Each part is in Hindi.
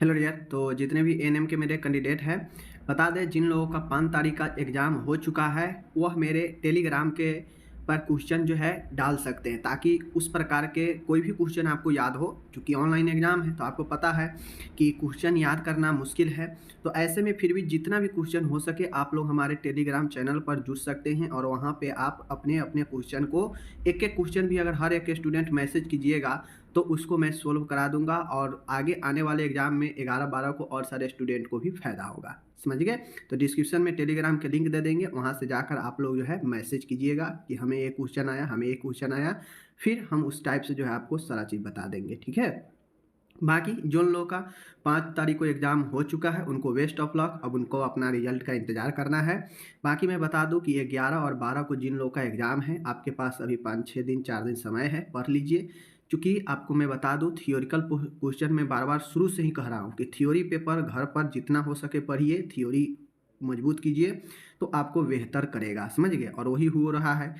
Hello dear. तो जितने भी एएनएम के मेरे कैंडिडेट हैं, बता दें जिन लोगों का 5 तारीख का एग्ज़ाम हो चुका है वह मेरे टेलीग्राम के पर क्वेश्चन जो है डाल सकते हैं, ताकि उस प्रकार के कोई भी क्वेश्चन आपको याद हो। क्योंकि ऑनलाइन एग्ज़ाम है तो आपको पता है कि क्वेश्चन याद करना मुश्किल है। तो ऐसे में फिर भी जितना भी क्वेश्चन हो सके आप लोग हमारे टेलीग्राम चैनल पर जुड़ सकते हैं, और वहाँ पे आप अपने अपने क्वेश्चन को एक एक क्वेश्चन भी अगर हर एक स्टूडेंट मैसेज कीजिएगा तो उसको मैं सोल्व करा दूंगा, और आगे आने वाले एग्जाम में 11-12 को और सारे स्टूडेंट को भी फायदा होगा। समझ गए? तो डिस्क्रिप्शन में टेलीग्राम के लिंक दे देंगे, वहाँ से जाकर आप लोग जो है मैसेज कीजिएगा कि हमें ये क्वेश्चन आया, हमें ये क्वेश्चन आया, फिर हम उस टाइप से जो है आपको सारा चीज़ बता देंगे। ठीक है? बाकी जो लोगों का 5 तारीख को एग्ज़ाम हो चुका है उनको बेस्ट ऑफ लक। अब उनको अपना रिजल्ट का इंतज़ार करना है। बाकी मैं बता दूं कि ये 11 और 12 को जिन लोगों का एग्ज़ाम है, आपके पास अभी 5-6 दिन 4 दिन समय है, पढ़ लीजिए। क्योंकि आपको मैं बता दूं, थियोरिकल क्वेश्चन में बार बार शुरू से ही कह रहा हूँ कि थ्योरी पेपर घर पर जितना हो सके पढ़िए, थ्योरी मजबूत कीजिए तो आपको बेहतर करेगा। समझ गए? और वही हो रहा है,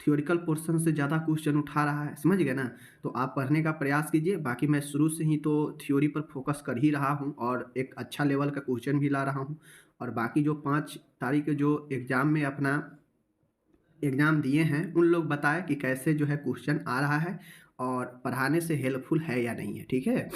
थ्योरिकल पोर्शन से ज़्यादा क्वेश्चन उठा रहा है। समझ गए ना? तो आप पढ़ने का प्रयास कीजिए। बाकी मैं शुरू से ही तो थ्योरी पर फोकस कर ही रहा हूँ और एक अच्छा लेवल का क्वेश्चन भी ला रहा हूँ। और बाकी जो 5 तारीख के जो एग्ज़ाम में अपना एग्ज़ाम दिए हैं उन लोग बताएं कि कैसे जो है क्वेश्चन आ रहा है और पढ़ाने से हेल्पफुल है या नहीं है। ठीक है?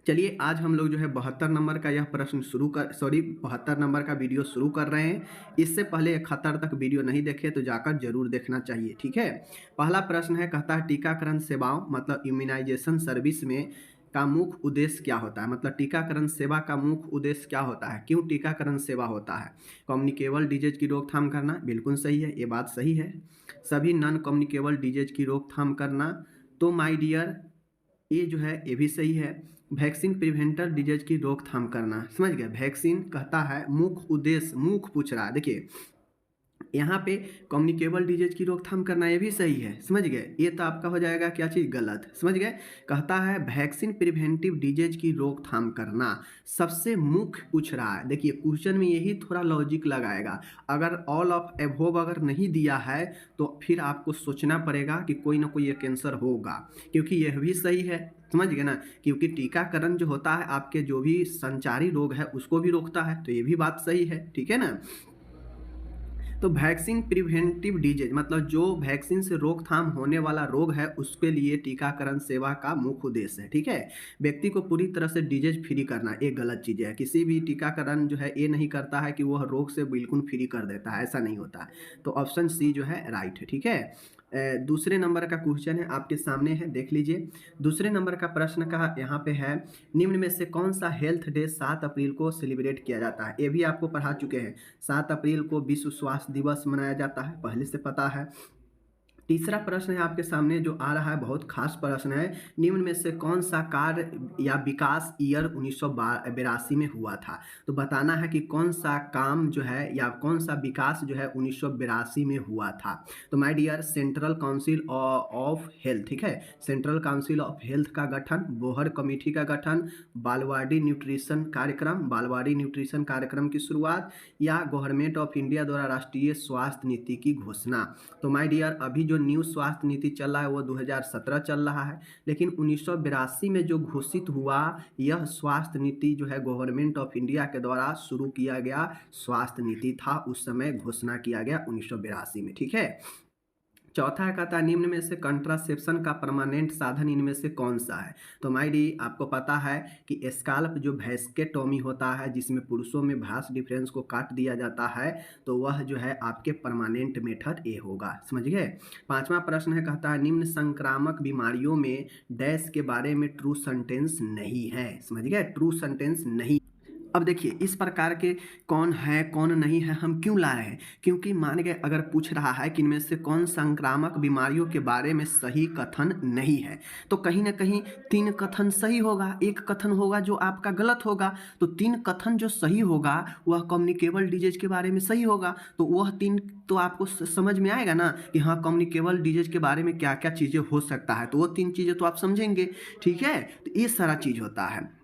चलिए आज हम लोग जो है 72 नंबर का यह प्रश्न 72 नंबर का वीडियो शुरू कर रहे हैं। इससे पहले 71 तक वीडियो नहीं देखे तो जाकर जरूर देखना चाहिए। ठीक है? पहला प्रश्न है, कहता है टीकाकरण सेवाओं मतलब इम्यूनाइजेशन सर्विस में का मुख्य उद्देश्य क्या होता है। मतलब टीकाकरण सेवा का मुख्य उद्देश्य क्या होता है, क्यों टीकाकरण सेवा होता है। कम्युनिकेबल डिजीज की रोकथाम करना, बिल्कुल सही है, ये बात सही है। सभी नॉन कम्युनिकेबल डिजीज की रोकथाम करना, तो माय डियर ये जो है ये भी सही है। वैक्सीन प्रिवेंटर डिजीज की रोकथाम करना, समझ गए। वैक्सीन कहता है मुख्य उद्देश्य, मुख्य पूछ रहा है, देखिए यहाँ पे कम्युनिकेबल डिजीज की रोकथाम करना, ये भी सही है। समझ गए? ये तो आपका हो जाएगा क्या चीज़, गलत। समझ गए? कहता है वैक्सीन प्रिवेंटिव डिजीज की रोकथाम करना सबसे मुख्य पूछ रहा है। देखिए क्वेश्चन में यही थोड़ा लॉजिक लगाएगा। अगर ऑल ऑफ एबोव अगर नहीं दिया है तो फिर आपको सोचना पड़ेगा कि कोई ना कोई एक आंसर होगा, क्योंकि यह भी सही है। समझ गए ना? क्योंकि टीकाकरण जो होता है आपके जो भी संचारी रोग है उसको भी रोकता है, तो ये भी बात सही है। ठीक है ना? तो वैक्सीन प्रिवेंटिव डिजीज मतलब जो वैक्सीन से रोकथाम होने वाला रोग है उसके लिए टीकाकरण सेवा का मुख्य उद्देश्य है। ठीक है? व्यक्ति को पूरी तरह से डिजीज फ्री करना एक गलत चीज़ है। किसी भी टीकाकरण जो है ये नहीं करता है कि वह रोग से बिल्कुल फ्री कर देता है, ऐसा नहीं होता है। तो ऑप्शन सी जो है राइट है। ठीक है? दूसरे नंबर का क्वेश्चन है आपके सामने है, देख लीजिए। दूसरे नंबर का प्रश्न का यहाँ पे है, निम्न में से कौन सा हेल्थ डे 7 अप्रैल को सेलिब्रेट किया जाता है। ये भी आपको पढ़ा चुके हैं। 7 अप्रैल को विश्व स्वास्थ्य दिवस मनाया जाता है, पहले से पता है। तीसरा प्रश्न है आपके सामने जो आ रहा है, बहुत खास प्रश्न है, निम्न में से कौन सा कार्य या विकास ईयर 1982 में हुआ था। तो बताना है कि कौन सा काम जो है या कौन सा विकास जो है 1982 में हुआ था। तो my dear central council of health, ठीक है, सेंट्रल काउंसिल ऑफ हेल्थ का गठन, बोहर कमेटी का गठन, बालवाड़ी न्यूट्रिशन कार्यक्रम की शुरुआत, या गवर्नमेंट ऑफ इंडिया द्वारा राष्ट्रीय स्वास्थ्य नीति की घोषणा। तो माय डियर अभी जो न्यू स्वास्थ्य नीति चल रहा है वो 2017 चल रहा है, लेकिन 1982 में जो घोषित हुआ यह स्वास्थ्य नीति जो है गवर्नमेंट ऑफ इंडिया के द्वारा शुरू किया गया स्वास्थ्य नीति था, उस समय घोषणा किया गया 1982 में। ठीक है? चौथा है, कहता है निम्न में से कंट्रासेप्शन का परमानेंट साधन इनमें से कौन सा है। तो माय डी आपको पता है कि स्काल्प जो वैस्केटोमी होता है जिसमें पुरुषों में भास डिफरेंस को काट दिया जाता है, तो वह जो है आपके परमानेंट मेथड ए होगा। समझ गए? पांचवा प्रश्न है, कहता है निम्न संक्रामक बीमारियों में डैश के बारे में ट्रू सेंटेंस नहीं है। समझ गए? ट्रू सेंटेंस नहीं। अब देखिए इस प्रकार के कौन है कौन नहीं है हम क्यों ला रहे हैं, क्योंकि मान गए अगर पूछ रहा है कि इनमें से कौन संक्रामक बीमारियों के बारे में सही कथन नहीं है, तो कहीं ना कहीं 3 कथन सही होगा, एक कथन होगा जो आपका गलत होगा। तो 3 कथन जो सही होगा वह कम्युनिकेबल डिजीज के बारे में सही होगा। तो वह 3 तो आपको समझ में आएगा ना कि हाँ कम्युनिकेबल डिजीज के बारे में क्या क्या चीज़ें हो सकता है, तो वो 3 चीज़ें तो आप समझेंगे। ठीक है? तो ये सारा चीज़ होता है।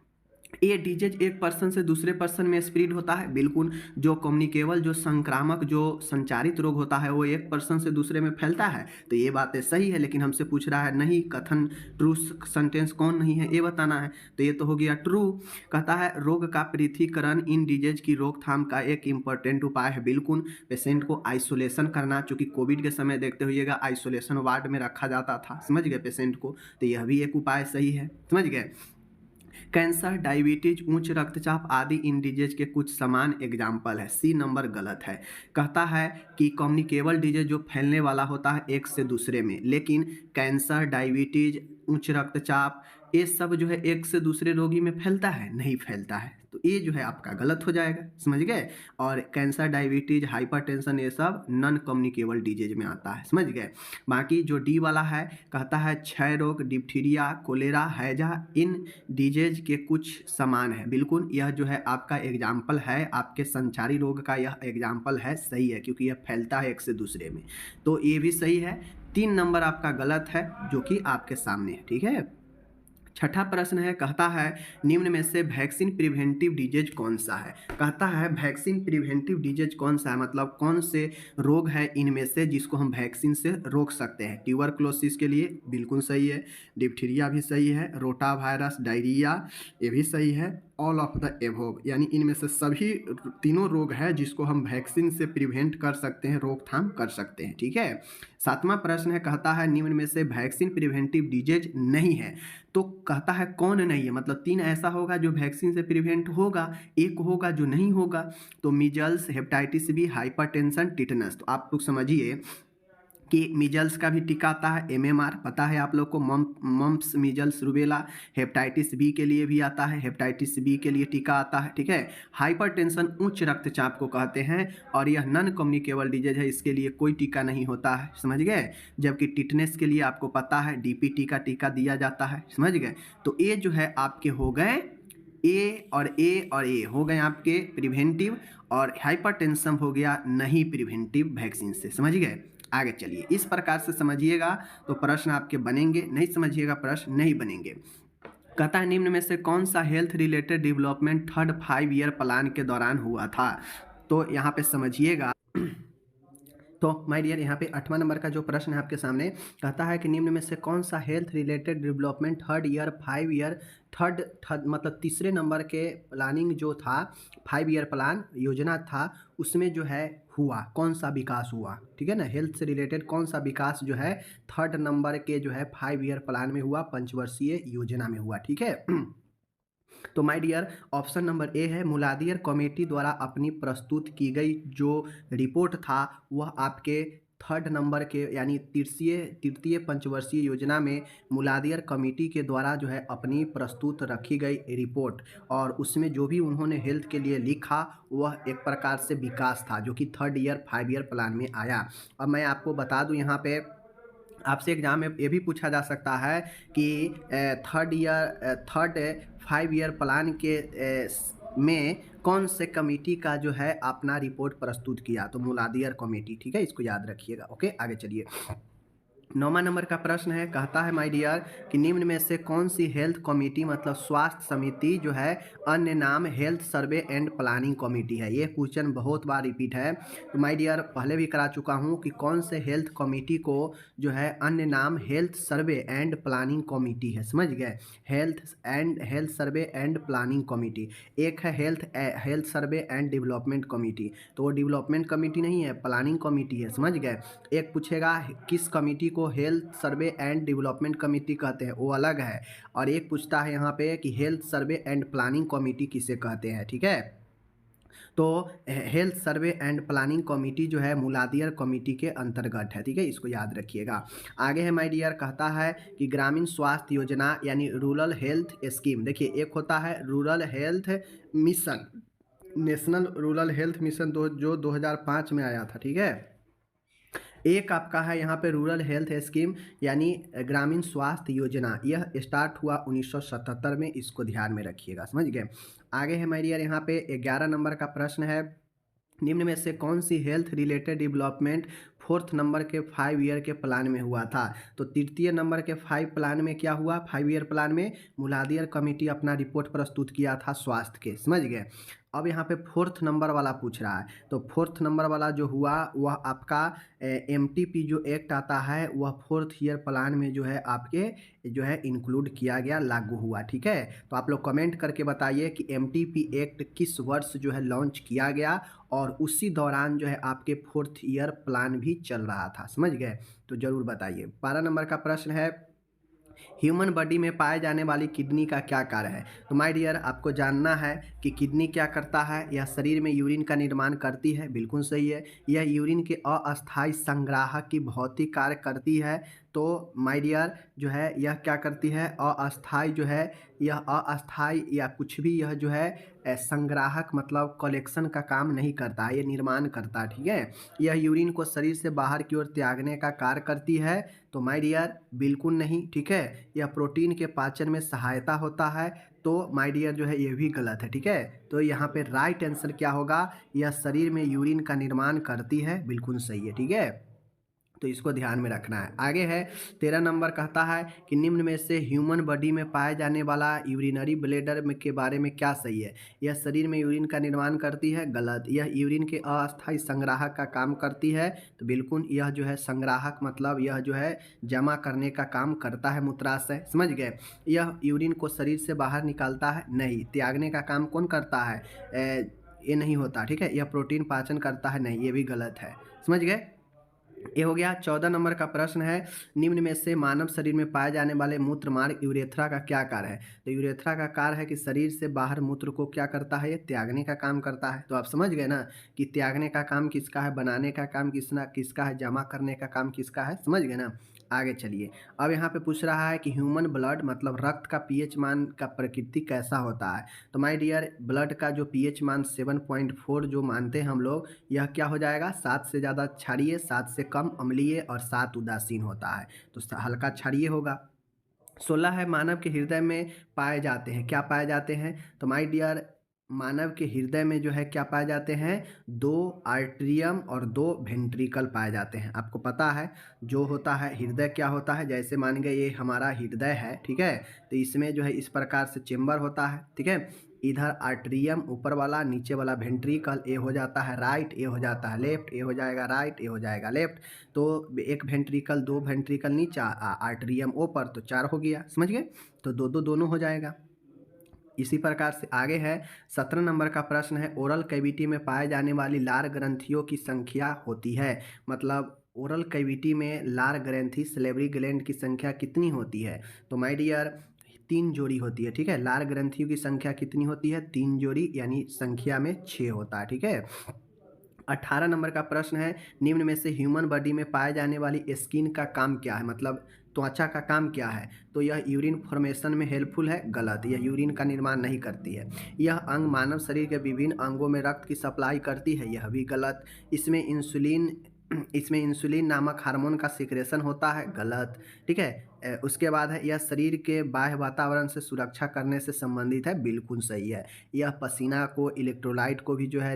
ये डिजीज एक पर्सन से दूसरे पर्सन में स्प्रेड होता है, बिल्कुल। जो कम्युनिकेबल, जो संक्रामक, जो संचारित रोग होता है वो एक पर्सन से दूसरे में फैलता है, तो ये बातें सही है। लेकिन हमसे पूछ रहा है नहीं, कथन ट्रू सेंटेंस कौन नहीं है ये बताना है, तो ये तो हो गया ट्रू। कहता है रोग का पृथकीकरण इन डिजीज की रोकथाम का एक इम्पोर्टेंट उपाय है, बिल्कुल। पेशेंट को आइसोलेशन करना, चूँकि कोविड के समय देखते होइएगा आइसोलेशन वार्ड में रखा जाता था, समझ गए, पेशेंट को, तो यह भी एक उपाय सही है, समझ गए। कैंसर, डायबिटीज, उच्च रक्तचाप आदि इन डिजीज के कुछ समान एग्जाम्पल है। सी नंबर गलत है। कहता है कि कम्युनिकेबल डिजीज जो फैलने वाला होता है एक से दूसरे में, लेकिन कैंसर, डायबिटीज, उच्च रक्तचाप ये सब जो है एक से दूसरे रोगी में फैलता है, नहीं फैलता है, तो ये जो है आपका गलत हो जाएगा, समझ गए। और कैंसर, डायबिटीज, हाइपरटेंशन ये सब नॉन कम्युनिकेबल डिजीज में आता है, समझ गए। बाकी जो डी वाला है, कहता है क्षय रोग, डिप्थीरिया, कोलेरा, हैजा इन डिजीज के कुछ समान है, बिल्कुल। यह जो है आपका एग्जाम्पल है, आपके संचारी रोग का यह एग्जाम्पल है, सही है, क्योंकि यह फैलता है एक से दूसरे में, तो ये भी सही है। 3 नंबर आपका गलत है जो कि आपके सामने है, ठीक है। छठा प्रश्न है, कहता है निम्न में से वैक्सीन प्रिवेंटिव डिजीज कौन सा है। कहता है वैक्सीन प्रिवेंटिव डिजीज कौन सा है, मतलब कौन से रोग है इनमें से जिसको हम वैक्सीन से रोक सकते हैं। ट्यूबरक्लोसिस के लिए बिल्कुल सही है, डिप्थीरिया भी सही है, रोटा वायरस, डायरिया ये भी सही है, ऑल ऑफ द एबोव, यानी इनमें से सभी तीनों रोग है जिसको हम वैक्सीन से प्रिवेंट कर सकते हैं, रोकथाम कर सकते हैं, ठीक है। सातवां प्रश्न है, कहता है निम्न में से वैक्सीन प्रिवेंटिव डिजीज नहीं है, तो कहता है कौन नहीं है, मतलब 3 ऐसा होगा जो वैक्सीन से प्रिवेंट होगा, एक होगा जो नहीं होगा, तो measles, hepatitis B, hypertension, tetanus. तो आप लोग समझिए कि मीजल्स का भी टीका आता है, एमएमआर पता है आप लोग को, mumps, measles, rubella. Hepatitis B के लिए भी आता है, हेपेटाइटिस बी के लिए टीका आता है, ठीक है। हाइपरटेंशन उच्च रक्तचाप को कहते हैं और यह नॉन कम्युनिकेबल डिजीज है, इसके लिए कोई टीका नहीं होता है, समझ गए। जबकि टिटनेस के लिए आपको पता है डीपीटी का टीका दिया जाता है, समझ गए। तो ये जो है आपके हो गए ए और ए और ए हो गए आपके प्रिवेंटिव, और हाइपरटेंशन हो गया नहीं प्रिवेंटिव वैक्सीन से, समझ गए। आगे चलिए, इस प्रकार से समझिएगा तो प्रश्न आपके बनेंगे, नहीं समझिएगा प्रश्न नहीं बनेंगे। कहता है निम्न में से कौन सा health related development third 5 year plan के दौरान हुआ था, तो यहाँ पे समझिएगा। तो माय डियर, यहाँ पे 8वां नंबर का जो प्रश्न है आपके सामने, कहता है कि निम्न में से कौन सा health related development third year 5 year third मतलब तीसरे नंबर के प्लानिंग जो था, 5 ईयर प्लान योजना था, उसमें जो है हुआ, कौन सा विकास हुआ, ठीक है ना। हेल्थ से रिलेटेड कौन सा विकास जो है थर्ड नंबर के जो है 5 ईयर प्लान में हुआ, पंचवर्षीय योजना में हुआ, ठीक है। तो my dear, option number A है, मुलादियर कमेटी द्वारा अपनी प्रस्तुत की गई जो रिपोर्ट था वह आपके थर्ड नंबर के यानी तृतीय पंचवर्षीय योजना में मुलादियर कमेटी के द्वारा जो है अपनी प्रस्तुत रखी गई रिपोर्ट, और उसमें जो भी उन्होंने हेल्थ के लिए लिखा वह एक प्रकार से विकास था जो कि थर्ड ईयर 5 ईयर प्लान में आया। अब मैं आपको बता दूं, यहाँ पे आपसे एग्जाम में ये भी पूछा जा सकता है कि थर्ड 5 ईयर प्लान के में कौन से कमेटी का जो है अपना रिपोर्ट प्रस्तुत किया, तो मुलादियर कमेटी, ठीक है, इसको याद रखिएगा। ओके, आगे चलिए। 9वां नंबर का प्रश्न है, कहता है माय डियर कि निम्न में से कौन सी हेल्थ कमेटी मतलब स्वास्थ्य समिति जो है अन्य नाम health survey and planning committee है। ये क्वेश्चन बहुत बार रिपीट है, तो माय डियर पहले भी करा चुका हूँ कि कौन से हेल्थ कमेटी को जो है अन्य नाम health survey and planning committee है, समझ गए। Health survey and planning committee, एक है health survey and development committee, तो वो डेवलपमेंट कमेटी नहीं है, प्लानिंग कमेटी है, समझ गए। एक पूछेगा किस कमेटी को health survey and development committee कहते हैं, वो अलग है। और एक पूछता है यहाँ पे कि health survey and planning committee किसे कहते हैं, ठीक है। तो health survey and planning committee जो है मुलादियर कमेटी के अंतर्गत है, ठीक है, इसको याद रखिएगा। आगे है माय डियर, कहता है कि ग्रामीण स्वास्थ्य योजना यानी रूरल हेल्थ स्कीम, देखिए एक होता है rural health mission, national rural health mission जो 2005 में आया था, ठीक है। एक आपका है यहाँ पे रूरल हेल्थ स्कीम यानी ग्रामीण स्वास्थ्य योजना, यह स्टार्ट हुआ 1977 में, इसको ध्यान में रखिएगा, समझ गए। आगे है मेरी यार यहाँ पे 11 नंबर का प्रश्न है, निम्न में से कौन सी health related development fourth number के 5 ईयर के प्लान में हुआ था। तो तृतीय नंबर के 5 प्लान में क्या हुआ, 5 ईयर प्लान में मूलाधार कमेटी अपना रिपोर्ट प्रस्तुत किया था स्वास्थ्य के, समझ गए। अब यहाँ पे फोर्थ नंबर वाला पूछ रहा है, तो फोर्थ नंबर वाला जो हुआ वह आपका MTP जो एक्ट आता है वह फोर्थ ईयर प्लान में जो है आपके जो है इंक्लूड किया गया, लागू हुआ, ठीक है। तो आप लोग कमेंट करके बताइए कि MTP एक्ट किस वर्ष जो है लॉन्च किया गया और उसी दौरान जो है आपके फोर्थ ईयर प्लान भी चल रहा था, समझ गए। तो ज़रूर बताइए। 12 नंबर का प्रश्न है, ह्यूमन बॉडी में पाए जाने वाली किडनी का क्या कार्य है। तो माय डियर, आपको जानना है कि किडनी क्या करता है। यह शरीर में यूरिन का निर्माण करती है, बिल्कुल सही है। यह यूरिन के अस्थायी संग्राहक की भौतिक कार्य करती है। तो माय डियर जो है यह क्या करती है, अस्थायी जो है, यह अस्थायी या कुछ भी यह जो है संग्राहक मतलब कलेक्शन का काम नहीं करता है, ये निर्माण करता है, ठीक है। यह यूरिन को शरीर से बाहर की ओर त्यागने का कार्य करती है। तो माय डियर बिल्कुल नहीं, ठीक है। यह प्रोटीन के पाचन में सहायता होता है। तो माय डियर जो है ये भी गलत है, ठीक है। तो यहाँ पे राइट आंसर क्या होगा, यह शरीर में यूरिन का निर्माण करती है, बिल्कुल सही है, ठीक है। तो इसको ध्यान में रखना है। आगे है 13 नंबर, कहता है कि निम्न में से ह्यूमन बॉडी में पाए जाने वाला यूरिनरी ब्लैडर के बारे में क्या सही है। यह शरीर में यूरिन का निर्माण करती है, गलत। यह यूरिन के अस्थायी संग्राहक का काम करती है, तो बिल्कुल यह जो है संग्राहक मतलब यह जो है जमा करने का काम करता है, मूत्राशय, समझ गए। यह यूरिन को शरीर से बाहर निकालता है, नहीं। त्यागने का काम कौन करता है, ये नहीं होता, ठीक है। यह प्रोटीन पाचन करता है, नहीं, ये भी गलत है, समझ गए। ये हो गया। 14 नंबर का प्रश्न है, निम्न में से मानव शरीर में पाए जाने वाले मूत्र मार्ग यूरेथ्रा का क्या कार्य है। तो यूरेथ्रा का कार्य है कि शरीर से बाहर मूत्र को क्या करता है, ये त्यागने का काम करता है। तो आप समझ गए ना कि त्यागने का काम किसका है, बनाने का काम किसका है, जमा करने का काम किसका है, समझ गए ना। आगे चलिए। अब यहाँ पे पूछ रहा है कि ह्यूमन ब्लड मतलब रक्त का पीएच मान का प्रकृति कैसा होता है। तो माय डियर ब्लड का जो पीएच मान 7.4 जो मानते हैं हम लोग, यह क्या हो जाएगा, 7 से ज़्यादा क्षारीय, 7 से कम अम्लीय और 7 उदासीन होता है। तो हल्का क्षारीय होगा। 16 है, मानव के हृदय में पाए जाते हैं, क्या पाए जाते हैं। तो माय डियर मानव के हृदय में जो है क्या पाए जाते हैं, 2 आर्टरियम और 2 वेंट्रिकल पाए जाते हैं। आपको पता है जो होता है हृदय क्या होता है, जैसे मान गए ये हमारा हृदय है, ठीक है। तो इसमें जो है इस प्रकार से चेम्बर होता है, ठीक है। इधर आर्टरियम ऊपर वाला, नीचे वाला वेंट्रिकल, ए हो जाता है राइट, ए हो जाता है लेफ्ट, ए हो जाएगा राइट, ए हो जाएगा लेफ्ट। तो एक वेंट्रिकल, 2 वेंट्रिकल नीचे, आर्टरियम ऊपर, तो 4 हो गया, समझ गए। तो दोनों हो जाएगा। इसी प्रकार से आगे है 17 नंबर का प्रश्न है, ओरल कैविटी में पाए जाने वाली लार ग्रंथियों की संख्या होती है। मतलब ओरल कैविटी में लार ग्रंथि सलेवरी ग्लैंड की संख्या कितनी होती है। तो माय डियर 3 जोड़ी होती है, ठीक है। लार ग्रंथियों की संख्या कितनी होती है, 3 जोड़ी, यानी संख्या में 6 होता है, ठीक है। 18 नंबर का प्रश्न है, निम्न में से ह्यूमन बॉडी में पाए जाने वाली स्किन का काम क्या है, मतलब त्वचा का काम क्या है। तो यह यूरिन फॉर्मेशन में हेल्पफुल है, गलत। यह यूरिन का निर्माण नहीं करती है। यह अंग मानव शरीर के विभिन्न अंगों में रक्त की सप्लाई करती है, यह भी गलत। इसमें इंसुलिन नामक हार्मोन का सिक्रेशन होता है, गलत, ठीक है। उसके बाद है, यह शरीर के बाह्य वातावरण से सुरक्षा करने से संबंधित है, बिल्कुल सही है। यह पसीना को, इलेक्ट्रोलाइट को भी जो है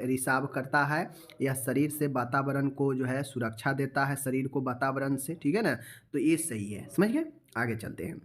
रिसाव करता है। यह शरीर से वातावरण को जो है सुरक्षा देता है, शरीर को वातावरण से, ठीक है ना। तो ये सही है, समझ गए। आगे चलते हैं।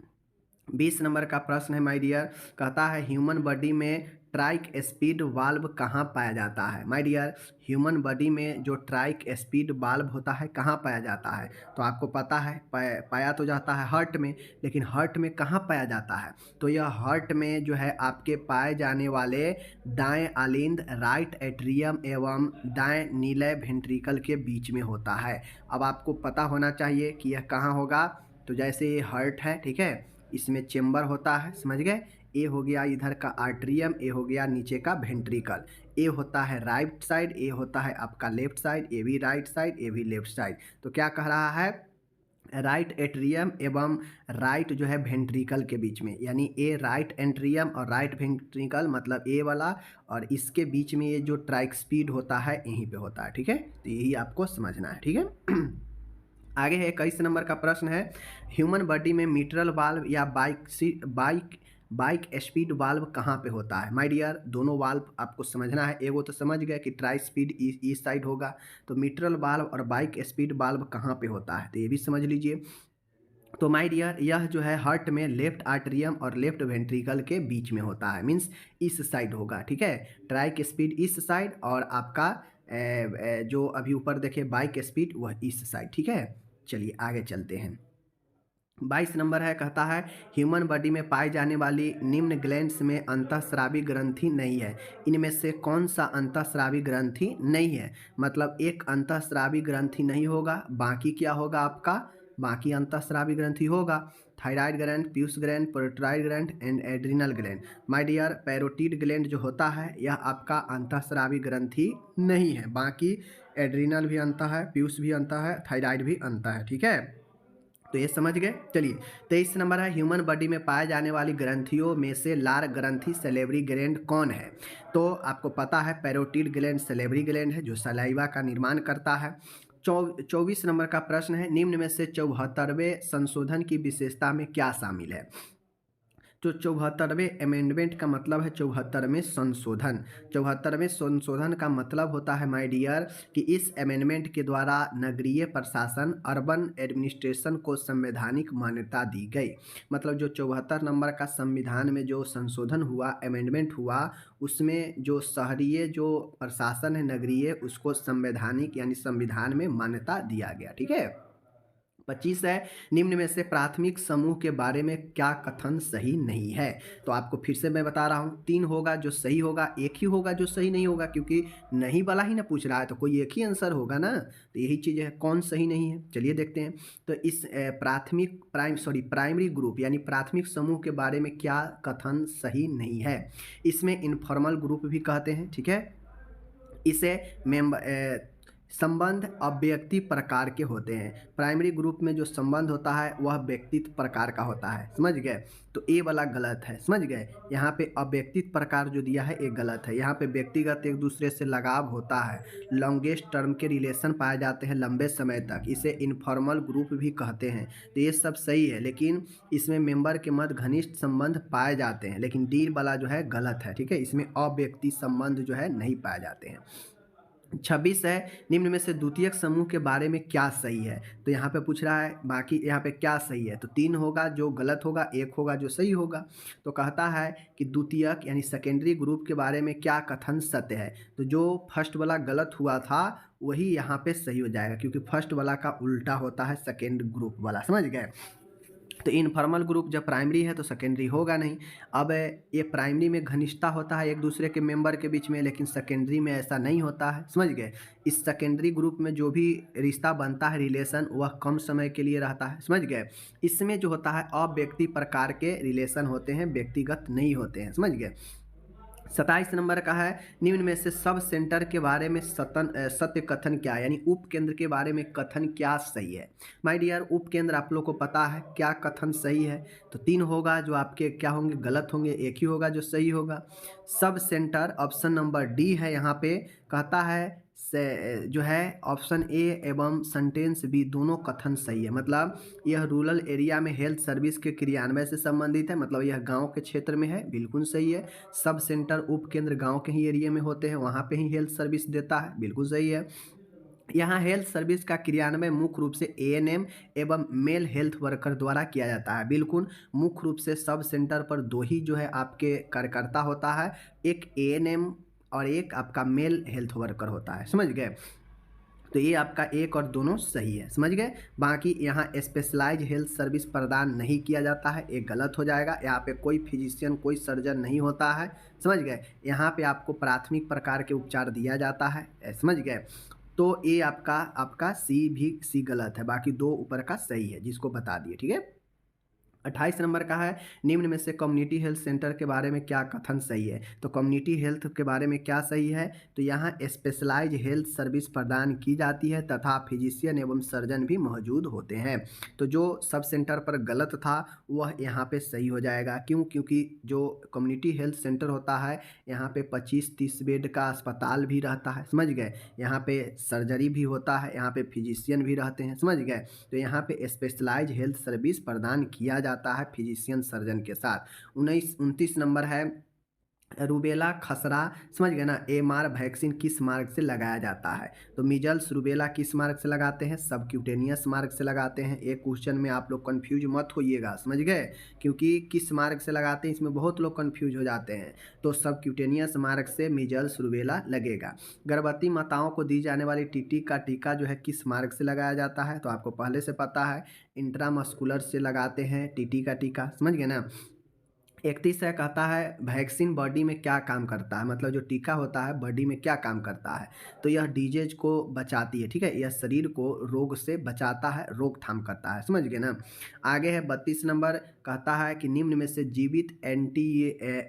20 नंबर का प्रश्न है माय डियर, कहता है ह्यूमन बॉडी में ट्राइक स्पीड वाल्व कहाँ पाया जाता है। माय डियर ह्यूमन बॉडी में जो ट्राइक स्पीड वाल्व होता है कहाँ पाया जाता है। तो आपको पता है पाया तो जाता है हार्ट में, लेकिन हार्ट में कहाँ पाया जाता है। तो यह हार्ट में जो है आपके पाए जाने वाले दाएं आलिंद, राइट एट्रियम एवं दाएं नीलय वेंट्रिकल के बीच में होता है। अब आपको पता होना चाहिए कि यह कहाँ होगा। तो जैसे ये हार्ट है, ठीक है, इसमें चेम्बर होता है, समझ गए। ए हो गया इधर का आर्टरियम, ए हो गया नीचे का वेंट्रिकल। ए होता है राइट साइड, ए होता है आपका लेफ्ट साइड, ए भी राइट साइड, ए भी लेफ्ट साइड। तो क्या कह रहा है, राइट एट्रियम एवं राइट जो है वेंट्रिकल के बीच में, यानी ए राइट एट्रियम और राइट वेंट्रिकल मतलब ए वाला, और इसके बीच में ये जो ट्राइक स्पीड होता है यहीं पे होता है, ठीक है। तो यही आपको समझना है, ठीक है। आगे है 21 नंबर का प्रश्न है, ह्यूमन बॉडी में मिट्रल वाल्व या बाइक स्पीड वाल्व कहाँ पे होता है? माय डियर, दोनों वाल्व आपको समझना है। एगो तो समझ गए कि ट्राई स्पीड इस साइड होगा, तो मिट्रल वाल्व और बाइक स्पीड वाल्व कहाँ पे होता है, तो ये भी समझ लीजिए। तो माय डियर, यह जो है हार्ट में लेफ्ट आर्टरियम और लेफ्ट वेंट्रिकल के बीच में होता है, मीन्स इस साइड होगा, ठीक है। ट्राइक स्पीड इस साइड और आपका जो अभी ऊपर देखिए बाइक स्पीड वह इस साइड, ठीक है। चलिए आगे चलते हैं। 22 नंबर है, कहता है ह्यूमन बॉडी में पाई जाने वाली निम्न ग्लैंड्स में अंतःस्रावी ग्रंथि नहीं है। इनमें से कौन सा अंतःस्रावी ग्रंथि नहीं है? मतलब एक अंतःस्रावी ग्रंथि नहीं होगा, बाकी क्या होगा आपका? बाकी अंतःस्रावी ग्रंथि होगा। थायराइड ग्लैंड, पीयूष gland, parotid gland and adrenal gland. My dear, parotid gland जो होता है यह आपका अंतःस्रावी ग्रंथि नहीं है, बाकी एड्रिनल भी अंत है, पीयूष भी अंत है, थायराइड भी अंत है, ठीक है। तो ये समझ गए। चलिए 23 नंबर है, ह्यूमन बॉडी में पाए जाने वाली ग्रंथियों में से लार ग्रंथि सलेवरी ग्लैंड कौन है? तो आपको पता है पैरोटिड ग्लैंड सलेवरी ग्लैंड है जो सलाइवा का निर्माण करता है। 24 नंबर का प्रश्न है, निम्न में से 74वें संशोधन की विशेषता में क्या शामिल है? जो 74वें अमेंडमेंट का मतलब है 74वें संशोधन। 74वें संशोधन का मतलब होता है माय डियर कि इस अमेंडमेंट के द्वारा नगरीय प्रशासन, अर्बन एडमिनिस्ट्रेशन को संवैधानिक मान्यता दी गई। मतलब जो 74 नंबर का संविधान में जो संशोधन हुआ, अमेंडमेंट हुआ, उसमें जो शहरीय जो प्रशासन है नगरीय, उसको संवैधानिक यानी संविधान में मान्यता दिया गया, ठीक है। 25 है, निम्न में से प्राथमिक समूह के बारे में क्या कथन सही नहीं है? तो आपको फिर से मैं बता रहा हूँ, 3 होगा जो सही होगा, एक ही होगा जो सही नहीं होगा, क्योंकि नहीं वाला ही ना पूछ रहा है तो कोई एक ही आंसर होगा ना। तो यही चीज़ है, कौन सही नहीं है, चलिए देखते हैं। तो इस प्राइमरी ग्रुप यानी प्राथमिक समूह के बारे में क्या कथन सही नहीं है? इसमें इनफॉर्मल ग्रुप भी कहते हैं, ठीक है। इसे संबंध अव्यक्ति प्रकार के होते हैं। प्राइमरी ग्रुप में जो संबंध होता है वह व्यक्तित्व प्रकार का होता है, समझ गए। तो ए वाला गलत है, समझ गए। यहाँ पे अव्यक्तित्व प्रकार जो दिया है ये गलत है। यहाँ पे व्यक्तिगत एक दूसरे से लगाव होता है, लॉन्गेस्ट टर्म के रिलेशन पाए जाते हैं लंबे समय तक, इसे इनफॉर्मल ग्रुप भी कहते हैं। तो ये सब सही है, लेकिन इसमें मेंबर के मध्य घनिष्ठ संबंध पाए जाते हैं, लेकिन डी वाला जो है गलत है, ठीक है। इसमें अव्यक्ति संबंध जो है नहीं पाए जाते हैं। 26 है, निम्न में से द्वितीयक समूह के बारे में क्या सही है? तो यहाँ पे पूछ रहा है बाकी यहाँ पे क्या सही है, तो 3 होगा जो गलत होगा, 1 होगा जो सही होगा। तो कहता है कि द्वितीयक यानी सेकेंडरी ग्रुप के बारे में क्या कथन सत्य है? तो जो फर्स्ट वाला गलत हुआ था वही यहाँ पे सही हो जाएगा, क्योंकि फर्स्ट वाला का उल्टा होता है सेकेंड ग्रुप वाला, समझ गए। तो इनफॉर्मल ग्रुप जब प्राइमरी है तो सेकेंडरी होगा नहीं। अब ये प्राइमरी में घनिष्ठता होता है एक दूसरे के मेंबर के बीच में, लेकिन सेकेंडरी में ऐसा नहीं होता है, समझ गए। इस सेकेंडरी ग्रुप में जो भी रिश्ता बनता है, रिलेशन, वह कम समय के लिए रहता है, समझ गए। इसमें जो होता है अव्यक्ति प्रकार के रिलेशन होते हैं, व्यक्तिगत नहीं होते हैं, समझ गए। 27 नंबर का है, निम्न में से सब सेंटर के बारे में सत्य कथन क्या है, यानी उप केंद्र के बारे में कथन क्या सही है? माय डियर, उप केंद्र आप लोग को पता है क्या कथन सही है, तो 3 होगा जो आपके क्या होंगे, गलत होंगे, 1 ही होगा जो सही होगा। Sub centre option number D है, यहाँ पे कहता है से जो है ऑप्शन ए एवं सेंटेंस बी दोनों कथन सही है। मतलब यह रूरल एरिया में हेल्थ सर्विस के क्रियान्वयन से संबंधित है, मतलब यह गांव के क्षेत्र में है, बिल्कुल सही है। सब सेंटर उप केंद्र गांव के ही एरिया में होते हैं, वहाँ पे ही हेल्थ सर्विस देता है, बिल्कुल सही है। यहाँ हेल्थ सर्विस का क्रियान्वयन मुख्य रूप से एएनएम एवं मेल हेल्थ वर्कर द्वारा किया जाता है, बिल्कुल। मुख्य रूप से सब सेंटर पर 2 ही जो है आपके कार्यकर्ता होता है, एक एएनएम और एक आपका मेल हेल्थ वर्कर होता है, समझ गए। तो ये आपका एक और दोनों सही है, समझ गए। बाकी यहाँ स्पेशलाइज हेल्थ सर्विस प्रदान नहीं किया जाता है, एक गलत हो जाएगा। यहाँ पे कोई फिजिशियन, कोई सर्जन नहीं होता है, समझ गए। यहाँ पे आपको प्राथमिक प्रकार के उपचार दिया जाता है, समझ गए। तो ये आपका सी गलत है, बाकी 2 ऊपर का सही है, जिसको बता दिए, ठीक है। 28 नंबर का है, निम्न में से कम्युनिटी हेल्थ सेंटर के बारे में क्या कथन सही है? तो कम्युनिटी हेल्थ के बारे में क्या सही है? तो यहाँ स्पेशलाइज हेल्थ सर्विस प्रदान की जाती है तथा फिजिशियन एवं सर्जन भी मौजूद होते हैं। तो जो सब सेंटर पर गलत था वह यहाँ पे सही हो जाएगा, क्यों? क्योंकि जो कम्युनिटी हेल्थ सेंटर होता है यहाँ पे 25-30 बेड का अस्पताल भी रहता है, समझ गए। यहाँ पे सर्जरी भी होता है, यहाँ पे फिजिशियन भी रहते हैं, समझ गए। तो यहाँ पे स्पेशलाइज हेल्थ सर्विस प्रदान किया जाता है फिजिशियन सर्जन के साथ। 29 नंबर है रूबेला खसरा, समझ गए ना। एमआर वैक्सीन किस मार्ग से लगाया जाता है? तो मीजल्स रूबेला किस मार्ग से लगाते हैं? सबक्यूटेनियस मार्ग से लगाते हैं। एक क्वेश्चन में आप लोग कंफ्यूज मत होइएगा, समझ गए, क्योंकि किस मार्ग से लगाते हैं इसमें बहुत लोग कंफ्यूज हो जाते हैं। तो सबक्यूटेनियस मार्ग से मीजल्स रूबेला लगेगा। गर्भवती माताओं को दी जाने वाली टीटी का टीका जो है किस मार्ग से लगाया जाता है? तो आपको पहले से पता है, इंट्रामस्कुलर से लगाते हैं टीटी का टीका, समझ गए ना। 31 है, कहता है वैक्सीन बॉडी में क्या काम करता है? मतलब जो टीका होता है बॉडी में क्या काम करता है? तो यह डिजीज को बचाती है, ठीक है, यह शरीर को रोग से बचाता है, रोकथाम करता है, समझ गए ना। आगे है 32 नंबर, कहता है कि निम्न में से जीवित एंटी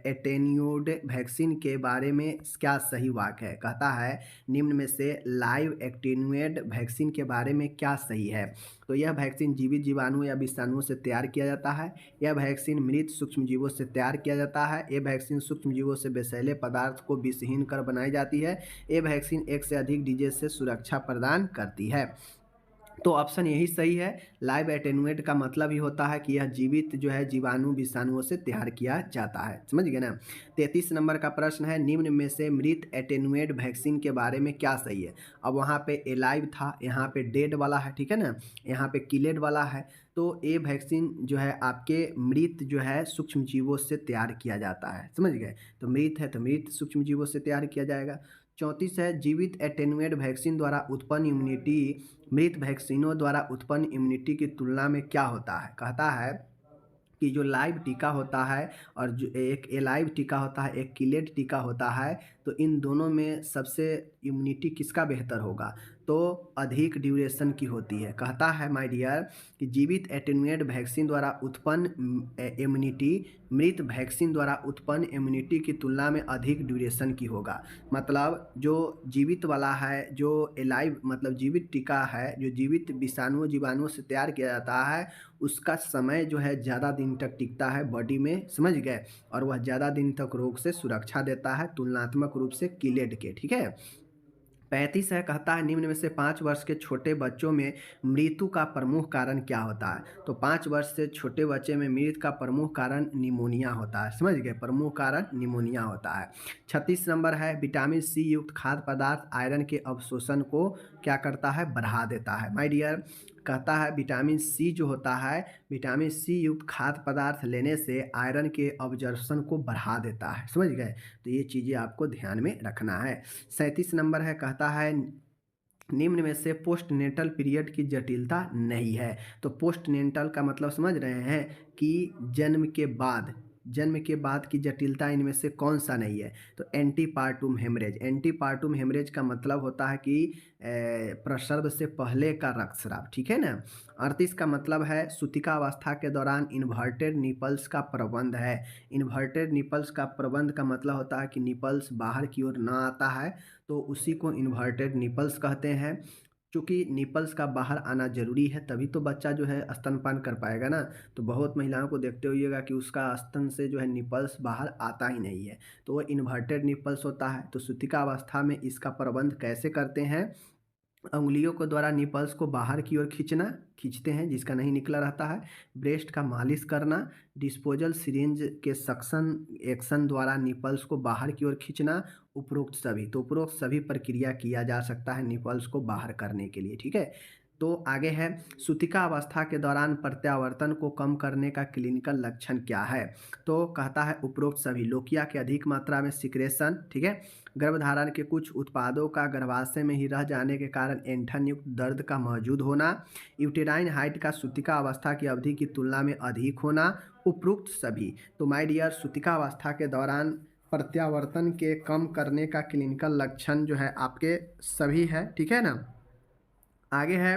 एटेन्यूड वैक्सीन के बारे में क्या सही वाक्य है? कहता है निम्न में से लाइव एटेन्यूएड वैक्सीन के बारे में क्या सही है? तो यह वैक्सीन जीवित जीवाणु या विषाणुओं से तैयार किया जाता है। यह वैक्सीन मृत सूक्ष्मजीवों से तैयार किया जाता है। ये वैक्सीन सूक्ष्मजीवों से विषैले पदार्थ को विषहीन कर बनाई जाती है। ये वैक्सीन एक से अधिक डिजीज से सुरक्षा प्रदान करती है। तो ऑप्शन यही सही है। लाइव एटेन्यूएट का मतलब ही होता है कि यह जीवित जो है जीवाणु विषाणुओं से तैयार किया जाता है, समझ गए ना। 33 नंबर का प्रश्न है निम्न में से मृत एटेन्यूएट वैक्सीन के बारे में क्या सही है? अब वहाँ पे एलाइव था, यहाँ पे डेड वाला है, ठीक है ना, यहाँ पे किलेड वाला है। तो ये वैक्सीन जो है आपके मृत जो है सूक्ष्म जीवों से तैयार किया जाता है, समझ गए। तो मृत है तो मृत सूक्ष्म जीवों से तैयार किया जाएगा। 34 है जीवित एटेन्यूएट वैक्सीन द्वारा उत्पन्न इम्यूनिटी मृत वैक्सीनों द्वारा उत्पन्न इम्यूनिटी की तुलना में क्या होता है? कहता है कि जो लाइव टीका होता है और जो एक एलाइव टीका होता है, एक किलेड टीका होता है, तो इन दोनों में सबसे इम्यूनिटी किसका बेहतर होगा? तो अधिक ड्यूरेशन की होती है। कहता है माय डियर कि जीवित एटेन्यूएट वैक्सीन द्वारा उत्पन्न इम्यूनिटी मृत वैक्सीन द्वारा उत्पन्न इम्यूनिटी की तुलना में अधिक ड्यूरेशन की होगा। मतलब जो जीवित वाला है, जो एलाइव मतलब जीवित टीका है, जो जीवित विषाणुओं जीवाणुओं से तैयार किया जाता है, उसका समय जो है ज़्यादा दिन तक टिकता है बॉडी में, समझ गए, और वह ज़्यादा दिन तक रोग से सुरक्षा देता है तुलनात्मक रूप से किलेड के, ठीक है। 35 है, कहता है निम्न में से 5 वर्ष के छोटे बच्चों में मृत्यु का प्रमुख कारण क्या होता है? तो 5 वर्ष से छोटे बच्चे में मृत्यु का प्रमुख कारण निमोनिया होता है, समझ गए, प्रमुख कारण निमोनिया होता है। 36 नंबर है विटामिन सी युक्त खाद्य पदार्थ आयरन के अवशोषण को क्या करता है? बढ़ा देता है। माय डियर, कहता है विटामिन सी जो होता है, विटामिन सी युक्त खाद्य पदार्थ लेने से आयरन के अब्जॉर्प्शन को बढ़ा देता है, समझ गए। तो ये चीज़ें आपको ध्यान में रखना है। 37 नंबर है, कहता है निम्न में से पोस्टनेटल पीरियड की जटिलता नहीं है। तो पोस्टनेटल का मतलब समझ रहे हैं कि जन्म के बाद की जटिलता इनमें से कौन सा नहीं है? तो एंटीपार्टुम हेमरेज। एंटीपार्टुम हेमरेज का मतलब होता है कि प्रसव से पहले का रक्तस्राव, ठीक है ना। 38 का मतलब है सूतिका अवस्था के दौरान इन्वर्टेड निपल्स का प्रबंध है। इन्वर्टेड निपल्स का प्रबंध का मतलब होता है कि निपल्स बाहर की ओर ना आता है, तो उसी को इन्वर्टेड निपल्स कहते हैं। चूँकि निपल्स का बाहर आना ज़रूरी है तभी तो बच्चा जो है स्तनपान कर पाएगा ना। तो बहुत महिलाओं को देखते होइएगा कि उसका स्तन से जो है निपल्स बाहर आता ही नहीं है, तो वो इन्वर्टेड निपल्स होता है। तो सूतिका अवस्था में इसका प्रबंध कैसे करते हैं? अंगुलियों को द्वारा निपल्स को बाहर की ओर खींचते हैं जिसका नहीं निकला रहता है। ब्रेस्ट का मालिश करना, डिस्पोजल सिरिंज के सक्शन एक्शन द्वारा निपल्स को बाहर की ओर खींचना, उपरोक्त सभी प्रक्रिया किया जा सकता है निपल्स को बाहर करने के लिए, ठीक है। तो आगे है सूतिका अवस्था के दौरान प्रत्यावर्तन को कम करने का क्लिनिकल लक्षण क्या है? तो कहता है उपरोक्त सभी। लोकिया के अधिक मात्रा में सिक्रेशन, ठीक है। गर्भधारण के कुछ उत्पादों का गर्भाशय में ही रह जाने के कारण ऐंठन युक्त दर्द का मौजूद होना, यूटेराइन हाइट का सूतिका अवस्था की अवधि की तुलना में अधिक होना, उपरोक्त सभी। तो माय डियर, सूतिका अवस्था के दौरान प्रत्यावर्तन के कम करने का क्लिनिकल लक्षण जो है आपके सभी है, ठीक है ना। आगे है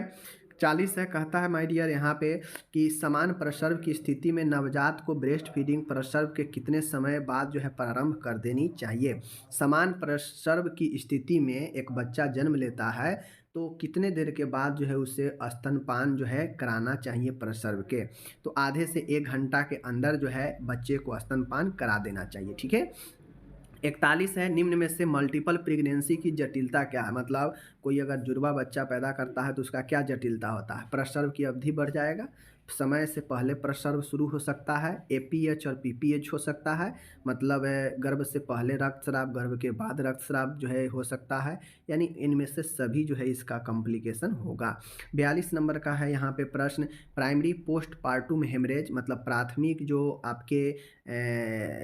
40 है, कहता है माय डियर यहाँ पे कि समान प्रसव की स्थिति में नवजात को ब्रेस्ट फीडिंग प्रसव के कितने समय बाद जो है प्रारंभ कर देनी चाहिए? समान प्रसव की स्थिति में एक बच्चा जन्म लेता है तो कितने देर के बाद जो है उसे स्तनपान जो है कराना चाहिए प्रसव के? तो आधे से 1 घंटा के अंदर जो है बच्चे को स्तनपान करा देना चाहिए, ठीक है। 41 है, निम्न में से मल्टीपल प्रेगनेंसी की जटिलता क्या है? मतलब कोई अगर जुड़वा बच्चा पैदा करता है तो उसका क्या जटिलता होता है? प्रसव की अवधि बढ़ जाएगा, समय से पहले प्रसर्व शुरू हो सकता है, एपीएच और पीपीएच हो सकता है, मतलब गर्भ से पहले रक्तस्राव, गर्भ के बाद रक्तस्राव जो है हो सकता है, यानी इनमें से सभी जो है इसका कॉम्प्लिकेशन होगा। 42 नंबर का है यहाँ पे प्रश्न, प्राइमरी पोस्टपार्टम हेमरेज मतलब प्राथमिक जो आपके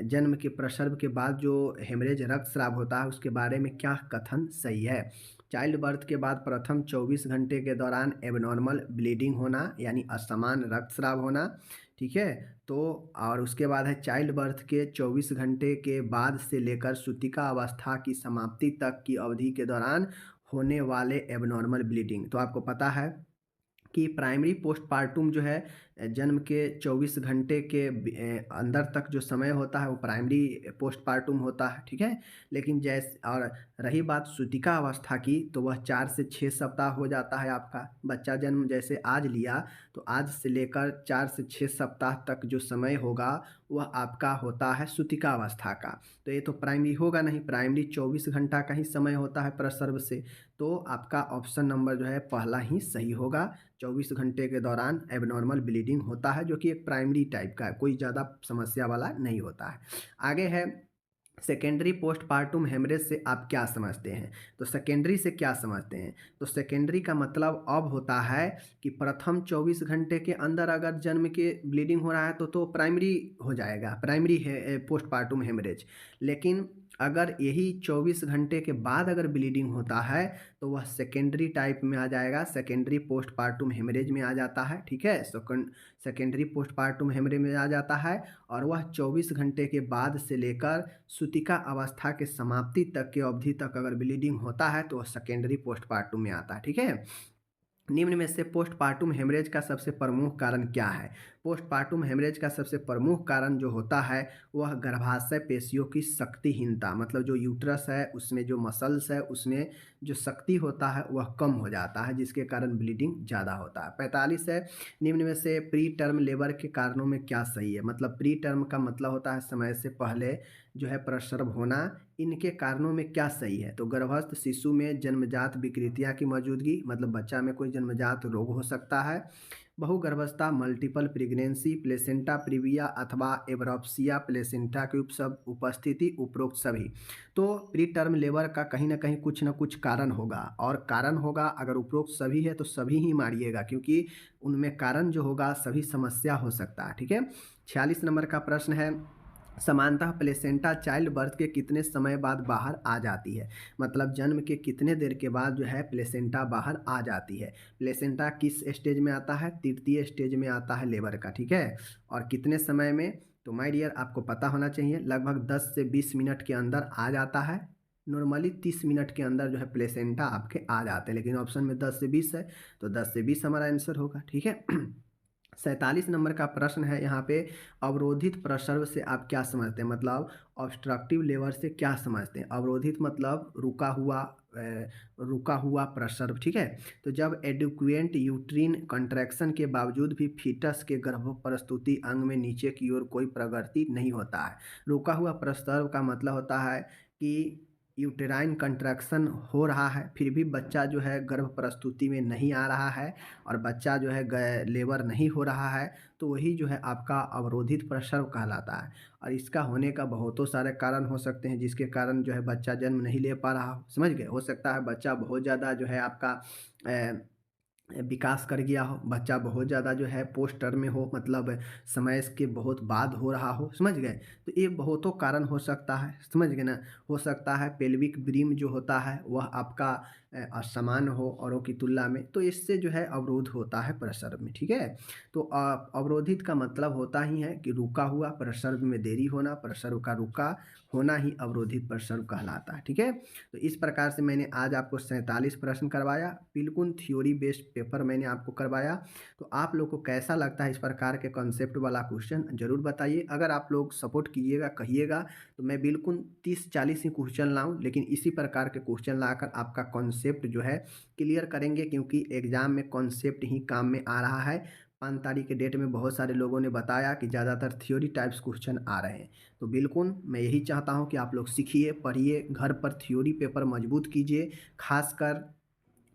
जन्म के प्रसर्व के बाद जो हेमरेज रक्तस्राव होता है उसके बारे में क्या कथन सही है। चाइल्ड बर्थ के बाद प्रथम 24 घंटे के दौरान एबनॉर्मल ब्लीडिंग होना यानी असमान रक्तस्राव होना, ठीक है। तो और उसके बाद है चाइल्ड बर्थ के 24 घंटे के बाद से लेकर सूतिका अवस्था की समाप्ति तक की अवधि के दौरान होने वाले एबनॉर्मल ब्लीडिंग। तो आपको पता है कि प्राइमरी पोस्टपार्टम जो है जन्म के 24 घंटे के अंदर तक जो समय होता है वो प्राइमरी पोस्टपार्टम होता है, ठीक है। लेकिन जैसे और रही बात सूतिका अवस्था की तो वह 4 से 6 सप्ताह हो जाता है आपका। बच्चा जन्म जैसे आज लिया तो आज से लेकर 4 से 6 सप्ताह तक जो समय होगा वह आपका होता है सूतिका अवस्था का। तो ये तो प्राइमरी होगा नहीं, प्राइमरी 24 घंटा का ही समय होता है प्रसर्व से। तो आपका ऑप्शन नंबर जो है पहला ही सही होगा। 24 घंटे के दौरान एबनॉर्मल ब्लीडिंग होता है जो कि एक प्राइमरी टाइप का है, कोई ज़्यादा समस्या वाला नहीं होता है। आगे है सेकेंडरी पोस्टपार्टम हेमरेज से आप क्या समझते हैं। तो सेकेंडरी से क्या समझते हैं, तो सेकेंडरी का मतलब अब होता है कि प्रथम 24 घंटे के अंदर अगर जन्म के ब्लीडिंग हो रहा है तो प्राइमरी हो जाएगा, प्राइमरी है पोस्टपार्टम हेमरेज। लेकिन अगर यही 24 घंटे के बाद अगर ब्लीडिंग होता है तो वह सेकेंडरी टाइप में आ जाएगा, सेकेंडरी पोस्टपार्टम हेमरेज में आ जाता है, ठीक है। सेकेंडरी पोस्टपार्टम हेमरेज में आ जाता है और वह 24 घंटे के बाद से लेकर सूतिका अवस्था के समाप्ति तक की अवधि तक अगर ब्लीडिंग होता है तो वह सेकेंडरी पोस्टपार्टम में आता है, ठीक है। निम्न में से पोस्टपार्टम हेमरेज का सबसे प्रमुख कारण क्या है। पोस्टपार्टम हेमरेज का सबसे प्रमुख कारण जो होता है वह गर्भाशय पेशियों की शक्तिहीनता, मतलब जो यूट्रस है उसमें जो मसल्स है उसमें जो शक्ति होता है वह कम हो जाता है जिसके कारण ब्लीडिंग ज़्यादा होता है। 45 है, निम्न में से प्री टर्म लेबर के कारणों में क्या सही है। मतलब प्री टर्म का मतलब होता है समय से पहले जो है प्रसव होना, इनके कारणों में क्या सही है। तो गर्भस्थ शिशु में जन्मजात विकृतियां की मौजूदगी, मतलब बच्चा में कोई जन्मजात रोग हो सकता है। बहुगर्भस्था, मल्टीपल प्रेगनेंसी, प्लेसेंटा प्रीविया अथवा एब्रॉप्सिया प्लेसेंटा की उपस्थिति, उपरोक्त सभी। तो प्री टर्म लेबर का कहीं ना कहीं कुछ ना कुछ कारण होगा, और कारण होगा अगर उपरोक्त सभी है तो सभी ही मारिएगा क्योंकि उनमें कारण जो होगा सभी समस्या हो सकता है, ठीक है। 46 नंबर का प्रश्न है, समानतः प्लेसेंटा चाइल्ड बर्थ के कितने समय बाद बाहर आ जाती है। मतलब जन्म के कितने देर के बाद जो है प्लेसेंटा बाहर आ जाती है। प्लेसेंटा किस स्टेज में आता है, तृतीय स्टेज में आता है लेबर का, ठीक है। और कितने समय में, तो माय डियर आपको पता होना चाहिए लगभग 10 से 20 मिनट के अंदर आ जाता है। नॉर्मली 30 मिनट के अंदर जो है प्लेसेंटा आपके आ जाते हैं, लेकिन ऑप्शन में 10 से 20 है तो 10 से 20 हमारा आंसर होगा, ठीक है। 47 नंबर का प्रश्न है यहाँ पे, अवरोधित प्रसर्व से आप क्या समझते हैं। मतलब ऑब्स्ट्रक्टिव लेबर से क्या समझते हैं। अवरोधित मतलब रुका हुआ प्रसर्व, ठीक है। तो जब एडुक्वेंट यूट्रीन कंट्रैक्शन के बावजूद भी फीटस के गर्भ प्रस्तुति अंग में नीचे की ओर कोई प्रगति नहीं होता है। रुका हुआ प्रसर्व का मतलब होता है कि यूटेराइन कंट्रैक्शन हो रहा है फिर भी बच्चा जो है गर्भ प्रस्तुति में नहीं आ रहा है और बच्चा जो है लेबर नहीं हो रहा है, तो वही जो है आपका अवरोधित प्रसव कहलाता है। और इसका होने का बहुतों सारे कारण हो सकते हैं जिसके कारण जो है बच्चा जन्म नहीं ले पा रहा हो, समझ गए। हो सकता है बच्चा बहुत ज़्यादा जो है आपका विकास कर गया हो, बच्चा बहुत ज़्यादा जो है पोस्ट टर्म में हो, मतलब समय के बहुत बाद हो रहा हो, समझ गए। तो ये बहुतों कारण हो सकता है, समझ गए ना। हो सकता है पेल्विक ब्रीम जो होता है वह आपका असमान हो औरों की तुलना में, तो इससे जो है अवरोध होता है प्रसर्व में, ठीक है। तो अवरोधित का मतलब होता ही है कि रुका हुआ, प्रसर्व में देरी होना, प्रसर्व का रुका होना ही अवरोधित प्रसर्व कहलाता है, ठीक है। तो इस प्रकार से मैंने आज आपको 47 प्रश्न करवाया, बिल्कुल थ्योरी बेस्ड पेपर मैंने आपको करवाया। तो आप लोग को कैसा लगता है इस प्रकार के कॉन्सेप्ट वाला क्वेश्चन ज़रूर बताइए। अगर आप लोग सपोर्ट कीजिएगा, कहिएगा, तो मैं बिल्कुल 30-40 ही क्वेश्चन लाऊं, लेकिन इसी प्रकार के क्वेश्चन लाकर आपका कॉन्सेप्ट जो है क्लियर करेंगे, क्योंकि एग्जाम में कॉन्सेप्ट ही काम में आ रहा है। 5 तारीख के डेट में बहुत सारे लोगों ने बताया कि ज़्यादातर थ्योरी टाइप्स क्वेश्चन आ रहे हैं। तो बिल्कुल मैं यही चाहता हूं कि आप लोग सीखिए, पढ़िए, घर पर थ्योरी पेपर मजबूत कीजिए। खासकर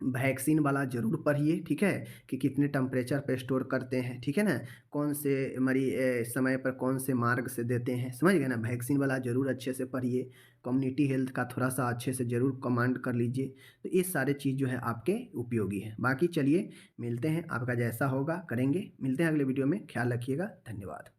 वैक्सीन वाला ज़रूर पढ़िए, ठीक है? कि कितने टेम्परेचर पे स्टोर करते हैं, ठीक है ना? कौन से समय पर कौन से मार्ग से देते हैं, समझ गए ना? वैक्सीन वाला ज़रूर अच्छे से पढ़िए, कम्युनिटी हेल्थ का थोड़ा-सा अच्छे से ज़रूर कमांड कर लीजिए। तो ये सारे चीज़ जो है आपके उपयोगी हैं। बाकी चलिए मिलते हैं, आपका जैसा होगा करेंगे। मिलते हैं अगले वीडियो में, ख़्याल रखिएगा। धन्यवाद।